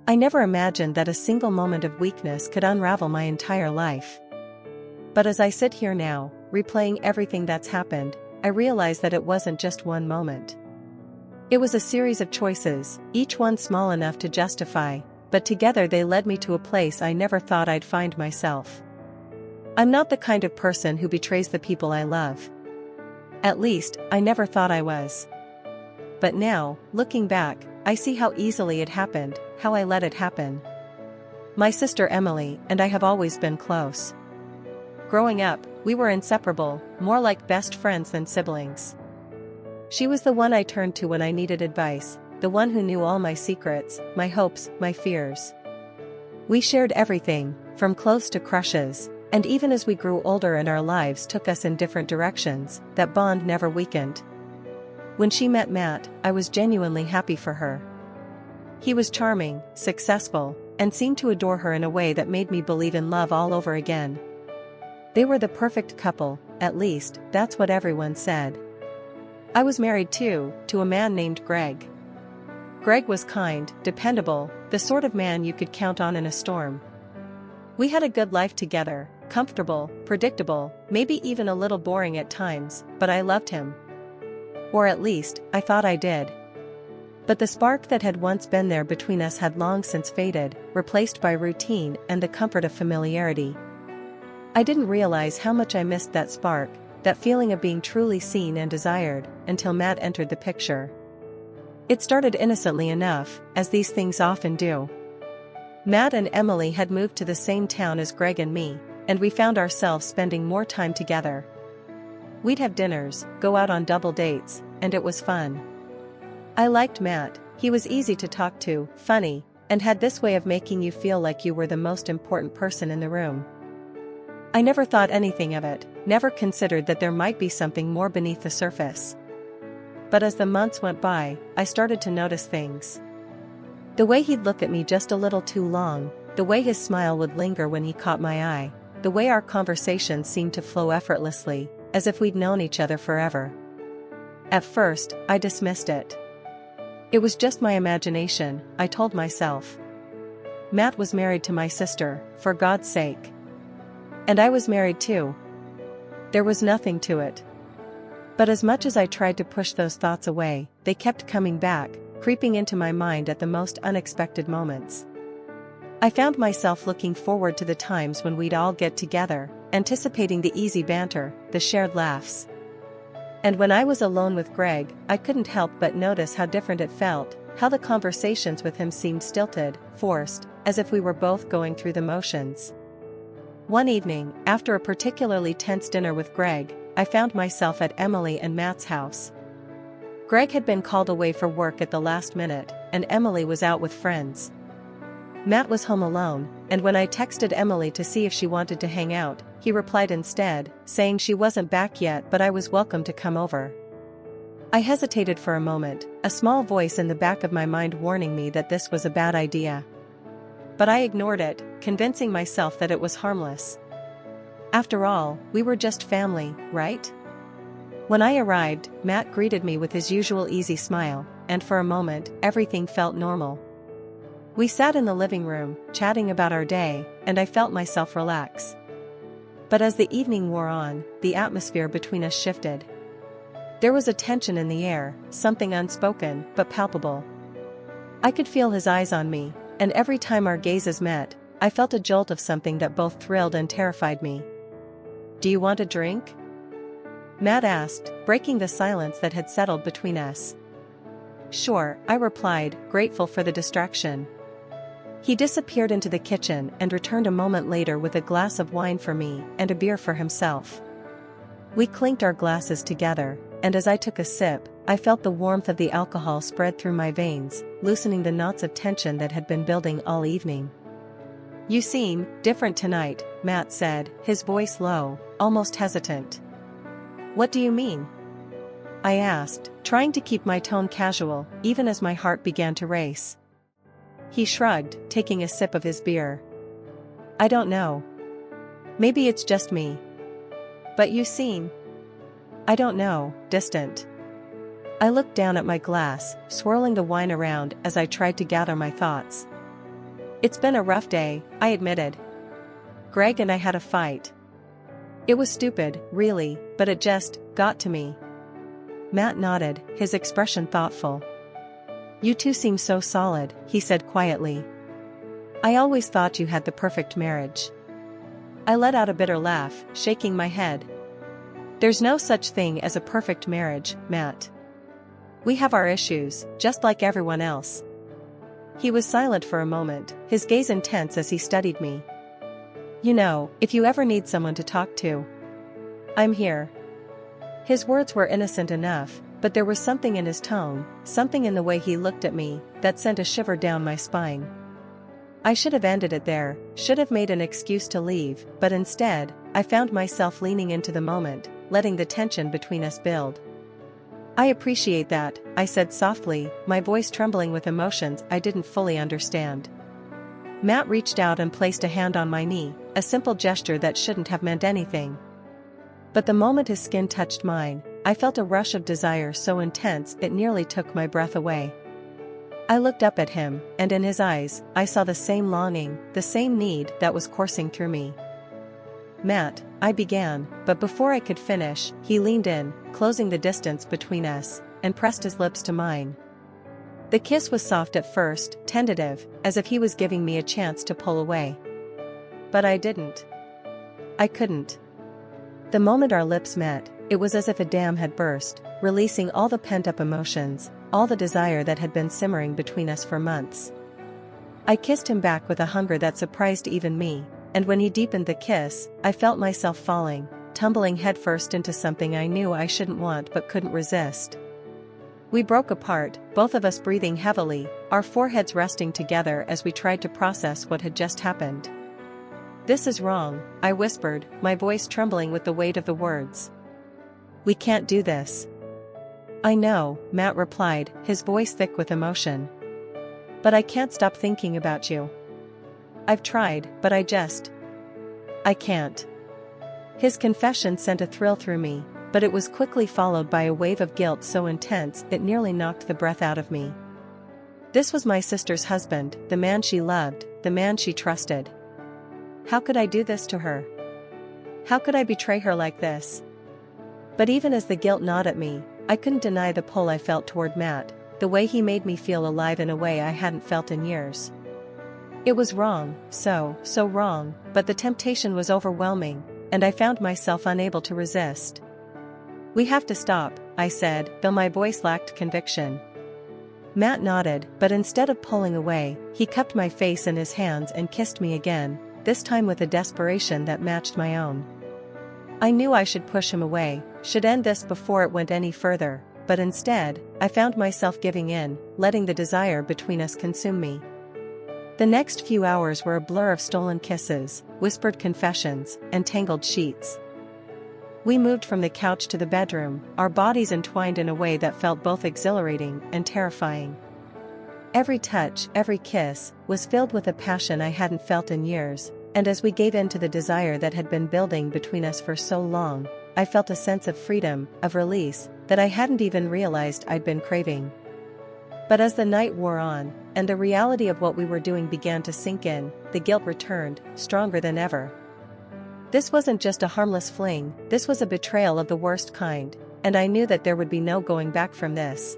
I never imagined that a single moment of weakness could unravel my entire life. But as I sit here now, replaying everything that's happened, I realize that it wasn't just one moment. It was a series of choices, each one small enough to justify, but together they led me to a place I never thought I'd find myself. I'm not the kind of person who betrays the people I love. At least, I never thought I was. But now, looking back, I see how easily it happened, how I let it happen. My sister Emily and I have always been close. Growing up, we were inseparable, more like best friends than siblings. She was the one I turned to when I needed advice, the one who knew all my secrets, my hopes, my fears. We shared everything, from close to crushes, and even as we grew older and our lives took us in different directions, that bond never weakened. When she met Matt, I was genuinely happy for her. He was charming, successful, and seemed to adore her in a way that made me believe in love all over again. They were the perfect couple, at least, that's what everyone said. I was married too, to a man named Greg. Greg was kind, dependable, the sort of man you could count on in a storm. We had a good life together, comfortable, predictable, maybe even a little boring at times, but I loved him. Or at least, I thought I did. But the spark that had once been there between us had long since faded, replaced by routine and the comfort of familiarity. I didn't realize how much I missed that spark, that feeling of being truly seen and desired, until Matt entered the picture. It started innocently enough, as these things often do. Matt and Emily had moved to the same town as Greg and me, and we found ourselves spending more time together. We'd have dinners, go out on double dates, and it was fun. I liked Matt, he was easy to talk to, funny, and had this way of making you feel like you were the most important person in the room. I never thought anything of it, never considered that there might be something more beneath the surface. But as the months went by, I started to notice things. The way he'd look at me just a little too long, the way his smile would linger when he caught my eye, the way our conversations seemed to flow effortlessly, as if we'd known each other forever. At first, I dismissed it. It was just my imagination, I told myself. Matt was married to my sister, for God's sake. And I was married too. There was nothing to it. But as much as I tried to push those thoughts away, they kept coming back, creeping into my mind at the most unexpected moments. I found myself looking forward to the times when we'd all get together, anticipating the easy banter, the shared laughs. And when I was alone with Greg, I couldn't help but notice how different it felt, how the conversations with him seemed stilted, forced, as if we were both going through the motions. One evening, after a particularly tense dinner with Greg, I found myself at Emily and Matt's house. Greg had been called away for work at the last minute, and Emily was out with friends. Matt was home alone, and when I texted Emily to see if she wanted to hang out, he replied instead, saying she wasn't back yet but I was welcome to come over. I hesitated for a moment, a small voice in the back of my mind warning me that this was a bad idea. But I ignored it, convincing myself that it was harmless. After all, we were just family, right? When I arrived, Matt greeted me with his usual easy smile, and for a moment, everything felt normal. We sat in the living room, chatting about our day, and I felt myself relax. But as the evening wore on, the atmosphere between us shifted. There was a tension in the air, something unspoken, but palpable. I could feel his eyes on me, and every time our gazes met, I felt a jolt of something that both thrilled and terrified me. "Do you want a drink?" Matt asked, breaking the silence that had settled between us. "Sure," I replied, grateful for the distraction. He disappeared into the kitchen and returned a moment later with a glass of wine for me and a beer for himself. We clinked our glasses together, and as I took a sip, I felt the warmth of the alcohol spread through my veins, loosening the knots of tension that had been building all evening. "You seem different tonight," Matt said, his voice low, almost hesitant. "What do you mean?" I asked, trying to keep my tone casual, even as my heart began to race. He shrugged, taking a sip of his beer. "I don't know. Maybe it's just me. But you seem, I don't know, distant." I looked down at my glass, swirling the wine around as I tried to gather my thoughts. It's been a rough day, I admitted. Greg and I had a fight. It was stupid, really, but it just got to me. Matt nodded, his expression thoughtful. You two seem so solid, he said quietly. I always thought you had the perfect marriage. I let out a bitter laugh, shaking my head. There's no such thing as a perfect marriage, Matt. We have our issues, just like everyone else. He was silent for a moment, his gaze intense as he studied me. You know, if you ever need someone to talk to, I'm here. His words were innocent enough, but there was something in his tone, something in the way he looked at me, that sent a shiver down my spine. I should have ended it there, should have made an excuse to leave, but instead, I found myself leaning into the moment, letting the tension between us build. I appreciate that, I said softly, my voice trembling with emotions I didn't fully understand. Matt reached out and placed a hand on my knee, a simple gesture that shouldn't have meant anything. But the moment his skin touched mine, I felt a rush of desire so intense it nearly took my breath away. I looked up at him, and in his eyes, I saw the same longing, the same need that was coursing through me. Matt, I began, but before I could finish, he leaned in, closing the distance between us, and pressed his lips to mine. The kiss was soft at first, tentative, as if he was giving me a chance to pull away. But I didn't. I couldn't. The moment our lips met, it was as if a dam had burst, releasing all the pent-up emotions, all the desire that had been simmering between us for months. I kissed him back with a hunger that surprised even me, and when he deepened the kiss, I felt myself falling, tumbling headfirst into something I knew I shouldn't want but couldn't resist. We broke apart, both of us breathing heavily, our foreheads resting together as we tried to process what had just happened. This is wrong, I whispered, my voice trembling with the weight of the words. We can't do this. I know, Matt replied, his voice thick with emotion. But I can't stop thinking about you. I've tried, but I can't. His confession sent a thrill through me, but it was quickly followed by a wave of guilt so intense it nearly knocked the breath out of me. This was my sister's husband, the man she loved, the man she trusted. How could I do this to her? How could I betray her like this? But even as the guilt gnawed at me, I couldn't deny the pull I felt toward Matt, the way he made me feel alive in a way I hadn't felt in years. It was wrong, so wrong, but the temptation was overwhelming, and I found myself unable to resist. We have to stop, I said, though my voice lacked conviction. Matt nodded, but instead of pulling away, he cupped my face in his hands and kissed me again, this time with a desperation that matched my own. I knew I should push him away, should end this before it went any further, but instead, I found myself giving in, letting the desire between us consume me. The next few hours were a blur of stolen kisses, whispered confessions, and tangled sheets. We moved from the couch to the bedroom, our bodies entwined in a way that felt both exhilarating and terrifying. Every touch, every kiss, was filled with a passion I hadn't felt in years, and as we gave in to the desire that had been building between us for so long, I felt a sense of freedom, of release, that I hadn't even realized I'd been craving. But as the night wore on, and the reality of what we were doing began to sink in, the guilt returned, stronger than ever. This wasn't just a harmless fling, this was a betrayal of the worst kind, and I knew that there would be no going back from this.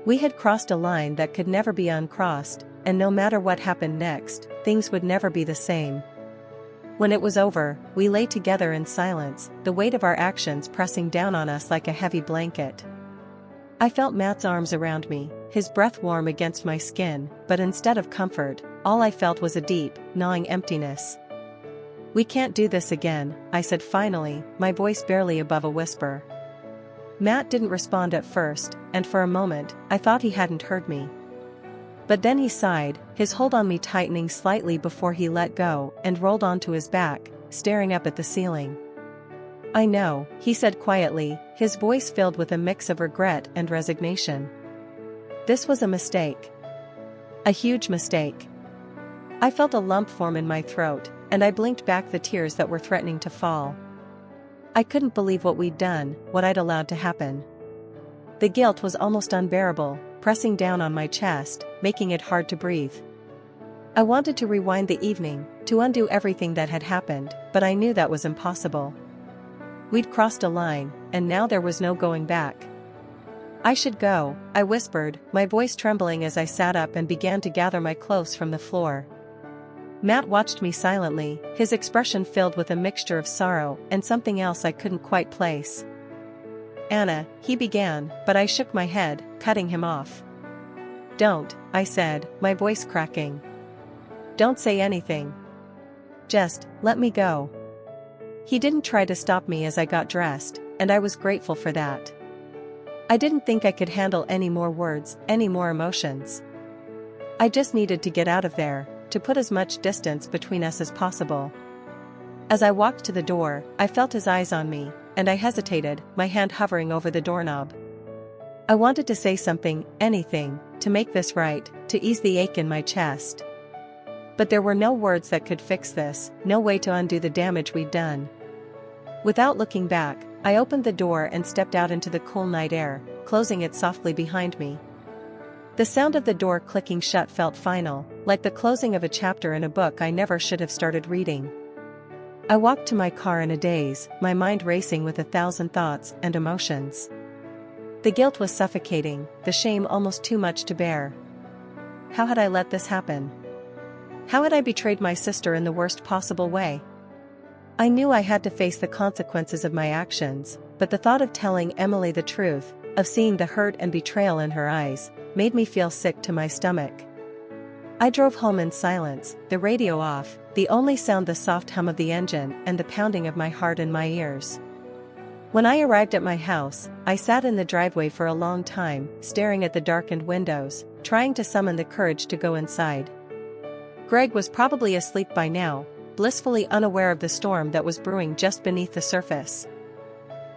We had crossed a line that could never be uncrossed, and no matter what happened next, things would never be the same. When it was over, we lay together in silence, the weight of our actions pressing down on us like a heavy blanket. I felt Matt's arms around me, his breath warm against my skin, but instead of comfort, all I felt was a deep, gnawing emptiness. We can't do this again, I said finally, my voice barely above a whisper. Matt didn't respond at first, and for a moment, I thought he hadn't heard me. But then he sighed, his hold on me tightening slightly before he let go and rolled onto his back, staring up at the ceiling. I know, he said quietly, his voice filled with a mix of regret and resignation. This was a mistake. A huge mistake. I felt a lump form in my throat, and I blinked back the tears that were threatening to fall. I couldn't believe what we'd done, what I'd allowed to happen. The guilt was almost unbearable, pressing down on my chest, making it hard to breathe. I wanted to rewind the evening, to undo everything that had happened, but I knew that was impossible. We'd crossed a line, and now there was no going back. I should go, I whispered, my voice trembling as I sat up and began to gather my clothes from the floor. Matt watched me silently, his expression filled with a mixture of sorrow and something else I couldn't quite place. Anna, he began, but I shook my head, cutting him off. Don't, I said, my voice cracking. Don't say anything. Just, let me go. He didn't try to stop me as I got dressed, and I was grateful for that. I didn't think I could handle any more words, any more emotions. I just needed to get out of there, to put as much distance between us as possible. As I walked to the door, I felt his eyes on me, and I hesitated, my hand hovering over the doorknob. I wanted to say something, anything, to make this right, to ease the ache in my chest. But there were no words that could fix this, no way to undo the damage we'd done. Without looking back, I opened the door and stepped out into the cool night air, closing it softly behind me. The sound of the door clicking shut felt final, like the closing of a chapter in a book I never should have started reading. I walked to my car in a daze, my mind racing with 1,000 thoughts and emotions. The guilt was suffocating, the shame almost too much to bear. How had I let this happen? How had I betrayed my sister in the worst possible way? I knew I had to face the consequences of my actions, but the thought of telling Emily the truth, of seeing the hurt and betrayal in her eyes, made me feel sick to my stomach. I drove home in silence, the radio off, the only sound the soft hum of the engine and the pounding of my heart in my ears. When I arrived at my house, I sat in the driveway for a long time, staring at the darkened windows, trying to summon the courage to go inside. Greg was probably asleep by now, blissfully unaware of the storm that was brewing just beneath the surface.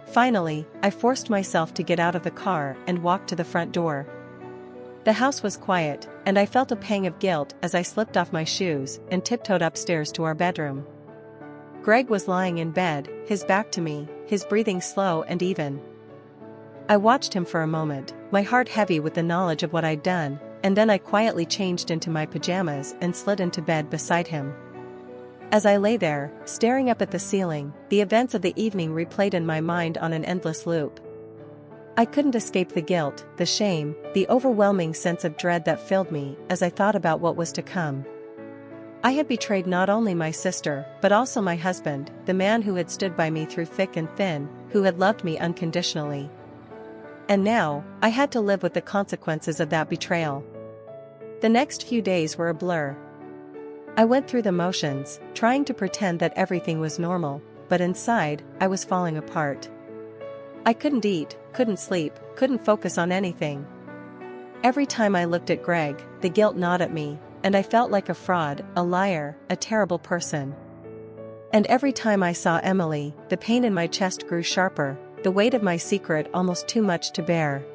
Finally, I forced myself to get out of the car and walk to the front door. The house was quiet, and I felt a pang of guilt as I slipped off my shoes and tiptoed upstairs to our bedroom. Greg was lying in bed, his back to me, his breathing slow and even. I watched him for a moment, my heart heavy with the knowledge of what I'd done, and then I quietly changed into my pajamas and slid into bed beside him. As I lay there, staring up at the ceiling, the events of the evening replayed in my mind on an endless loop. I couldn't escape the guilt, the shame, the overwhelming sense of dread that filled me as I thought about what was to come. I had betrayed not only my sister, but also my husband, the man who had stood by me through thick and thin, who had loved me unconditionally. And now, I had to live with the consequences of that betrayal. The next few days were a blur. I went through the motions, trying to pretend that everything was normal, but inside, I was falling apart. I couldn't eat, couldn't sleep, couldn't focus on anything. Every time I looked at Greg, the guilt gnawed at me, and I felt like a fraud, a liar, a terrible person. And every time I saw Emily, the pain in my chest grew sharper, the weight of my secret almost too much to bear.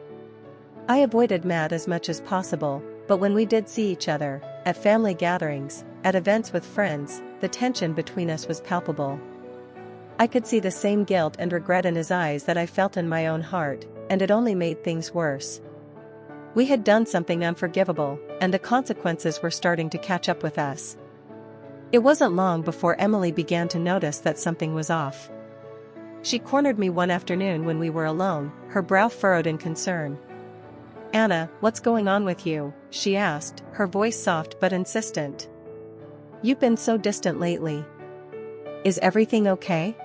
I avoided Matt as much as possible, but when we did see each other, at family gatherings, at events with friends, the tension between us was palpable. I could see the same guilt and regret in his eyes that I felt in my own heart, and it only made things worse. We had done something unforgivable, and the consequences were starting to catch up with us. It wasn't long before Emily began to notice that something was off. She cornered me one afternoon when we were alone, her brow furrowed in concern. "Anna, what's going on with you?" she asked, her voice soft but insistent. "You've been so distant lately. Is everything okay?"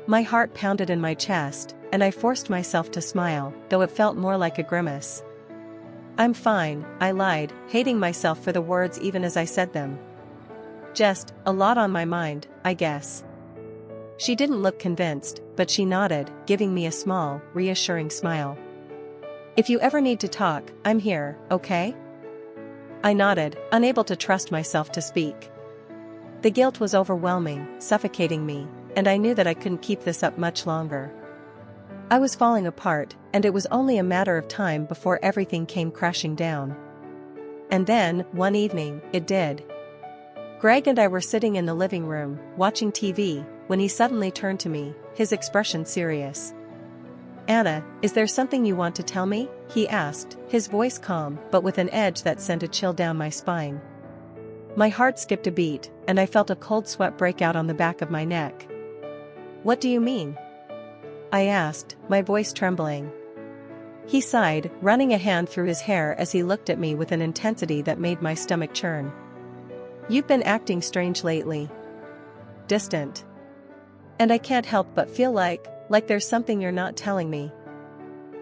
My heart pounded in my chest, and I forced myself to smile, though it felt more like a grimace. "I'm fine," I lied, hating myself for the words even as I said them. "Just, a lot on my mind, I guess." She didn't look convinced, but she nodded, giving me a small, reassuring smile. "If you ever need to talk, I'm here, okay?" I nodded, unable to trust myself to speak. The guilt was overwhelming, suffocating me, and I knew that I couldn't keep this up much longer. I was falling apart, and it was only a matter of time before everything came crashing down. And then, one evening, it did. Greg and I were sitting in the living room, watching TV, when he suddenly turned to me, his expression serious. "Anna, is there something you want to tell me?" he asked, his voice calm but with an edge that sent a chill down my spine. My heart skipped a beat, and I felt a cold sweat break out on the back of my neck. "What do you mean?" I asked, my voice trembling. He sighed, running a hand through his hair as he looked at me with an intensity that made my stomach churn. "You've been acting strange lately. Distant. And I can't help but feel like there's something you're not telling me."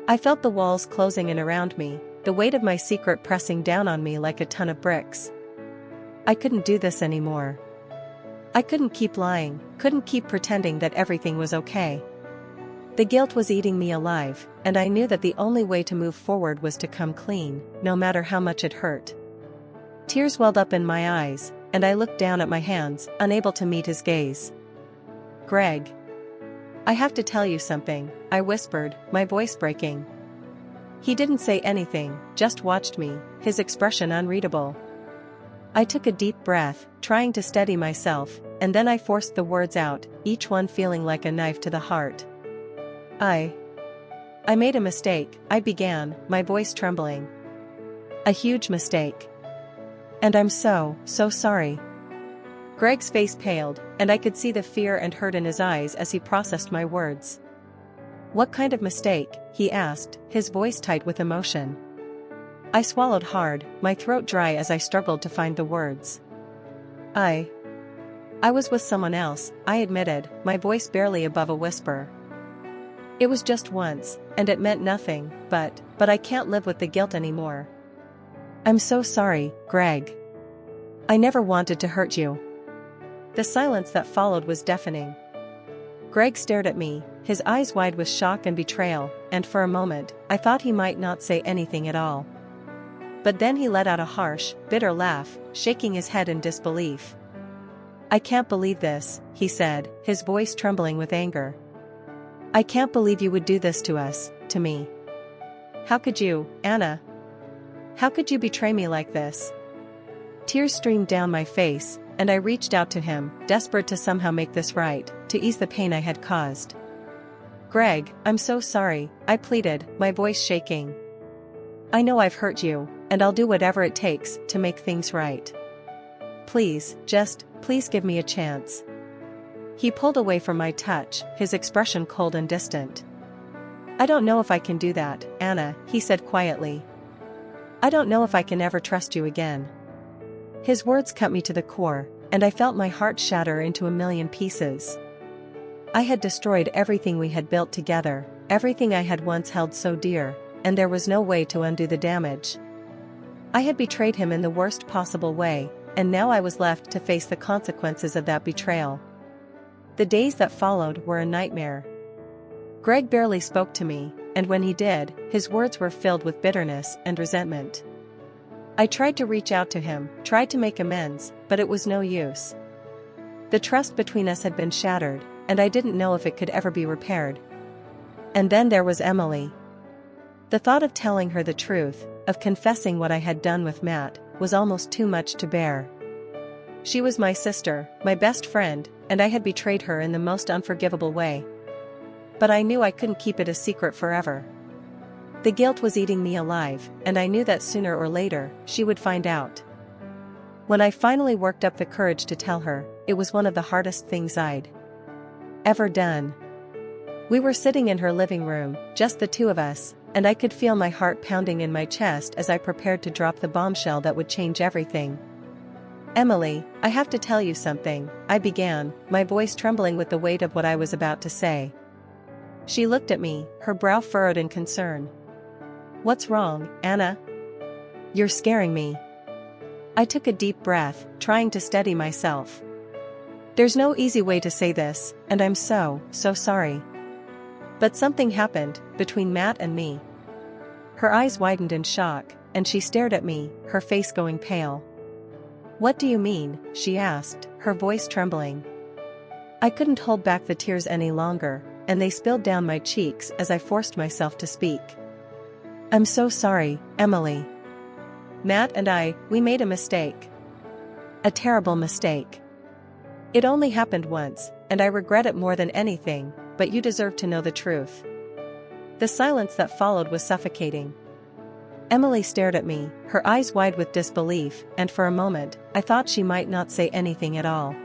I felt the walls closing in around me, the weight of my secret pressing down on me like a ton of bricks. I couldn't do this anymore. I couldn't keep lying, couldn't keep pretending that everything was okay. The guilt was eating me alive, and I knew that the only way to move forward was to come clean, no matter how much it hurt. Tears welled up in my eyes, and I looked down at my hands, unable to meet his gaze. "Greg. I have to tell you something," I whispered, my voice breaking. He didn't say anything, just watched me, his expression unreadable. I took a deep breath, trying to steady myself, and then I forced the words out, each one feeling like a knife to the heart. I made a mistake," I began, my voice trembling. "A huge mistake. And I'm so sorry." Greg's face paled, and I could see the fear and hurt in his eyes as he processed my words. "What kind of mistake?" he asked, his voice tight with emotion. I swallowed hard, my throat dry as I struggled to find the words. I was with someone else," I admitted, my voice barely above a whisper. "It was just once, and it meant nothing, but I can't live with the guilt anymore." "I'm so sorry, Greg. I never wanted to hurt you." The silence that followed was deafening. Greg stared at me, his eyes wide with shock and betrayal, and for a moment, I thought he might not say anything at all. But then he let out a harsh, bitter laugh, shaking his head in disbelief. "I can't believe this," he said, his voice trembling with anger. "I can't believe you would do this to us, to me. How could you, Anna? How could you betray me like this?" Tears streamed down my face, and I reached out to him, desperate to somehow make this right, to ease the pain I had caused. "Greg, I'm so sorry," I pleaded, my voice shaking. "I know I've hurt you, and I'll do whatever it takes to make things right. Please, please give me a chance." He pulled away from my touch, his expression cold and distant. "I don't know if I can do that, Anna," he said quietly. "I don't know if I can ever trust you again." His words cut me to the core, and I felt my heart shatter into a million pieces. I had destroyed everything we had built together, everything I had once held so dear, and there was no way to undo the damage. I had betrayed him in the worst possible way, and now I was left to face the consequences of that betrayal. The days that followed were a nightmare. Greg barely spoke to me, and when he did, his words were filled with bitterness and resentment. I tried to reach out to him, tried to make amends, but it was no use. The trust between us had been shattered, and I didn't know if it could ever be repaired. And then there was Emily. The thought of telling her the truth, of confessing what I had done with Matt, was almost too much to bear. She was my sister, my best friend, and I had betrayed her in the most unforgivable way. But I knew I couldn't keep it a secret forever. The guilt was eating me alive, and I knew that sooner or later, she would find out. When I finally worked up the courage to tell her, it was one of the hardest things I'd ever done. We were sitting in her living room, just the two of us, and I could feel my heart pounding in my chest as I prepared to drop the bombshell that would change everything. "Emily, I have to tell you something," I began, my voice trembling with the weight of what I was about to say. She looked at me, her brow furrowed in concern. "What's wrong, Anna? You're scaring me." I took a deep breath, trying to steady myself. "There's no easy way to say this, and I'm so sorry. But something happened, between Matt and me." Her eyes widened in shock, and she stared at me, her face going pale. "What do you mean?" she asked, her voice trembling. I couldn't hold back the tears any longer, and they spilled down my cheeks as I forced myself to speak. "I'm so sorry, Emily. Matt and we made a mistake. A terrible mistake. It only happened once, and I regret it more than anything, but you deserve to know the truth." The silence that followed was suffocating. Emily stared at me, her eyes wide with disbelief, and for a moment, I thought she might not say anything at all.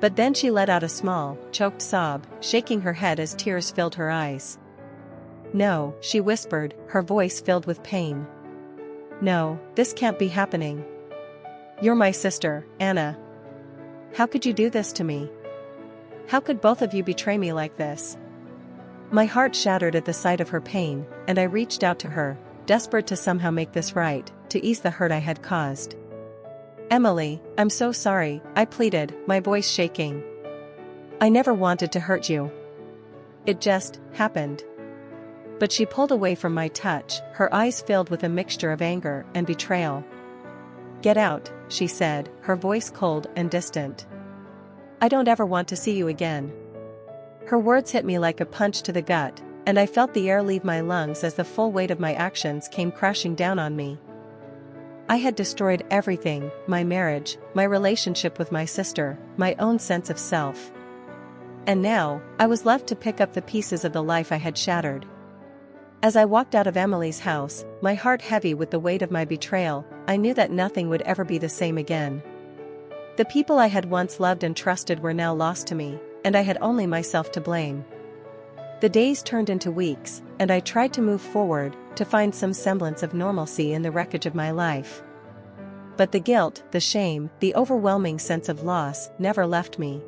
But then she let out a small, choked sob, shaking her head as tears filled her eyes. "No," she whispered, her voice filled with pain. "No, this can't be happening. You're my sister, Anna. How could you do this to me? How could both of you betray me like this?" My heart shattered at the sight of her pain, and I reached out to her, desperate to somehow make this right, to ease the hurt I had caused. "Emily, I'm so sorry," I pleaded, my voice shaking. "I never wanted to hurt you. It just happened." But she pulled away from my touch, her eyes filled with a mixture of anger and betrayal. "Get out," she said, her voice cold and distant. "I don't ever want to see you again." Her words hit me like a punch to the gut, and I felt the air leave my lungs as the full weight of my actions came crashing down on me. I had destroyed everything: my marriage, my relationship with my sister, my own sense of self. And now, I was left to pick up the pieces of the life I had shattered. As I walked out of Emily's house, my heart heavy with the weight of my betrayal, I knew that nothing would ever be the same again. The people I had once loved and trusted were now lost to me, and I had only myself to blame. The days turned into weeks, and I tried to move forward, to find some semblance of normalcy in the wreckage of my life. But the guilt, the shame, the overwhelming sense of loss never left me.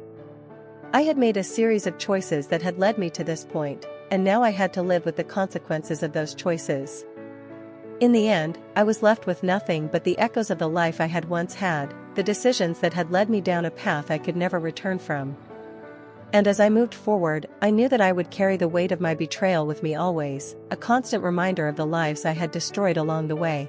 I had made a series of choices that had led me to this point, and now I had to live with the consequences of those choices. In the end, I was left with nothing but the echoes of the life I had once had, the decisions that had led me down a path I could never return from. And as I moved forward, I knew that I would carry the weight of my betrayal with me always, a constant reminder of the lives I had destroyed along the way.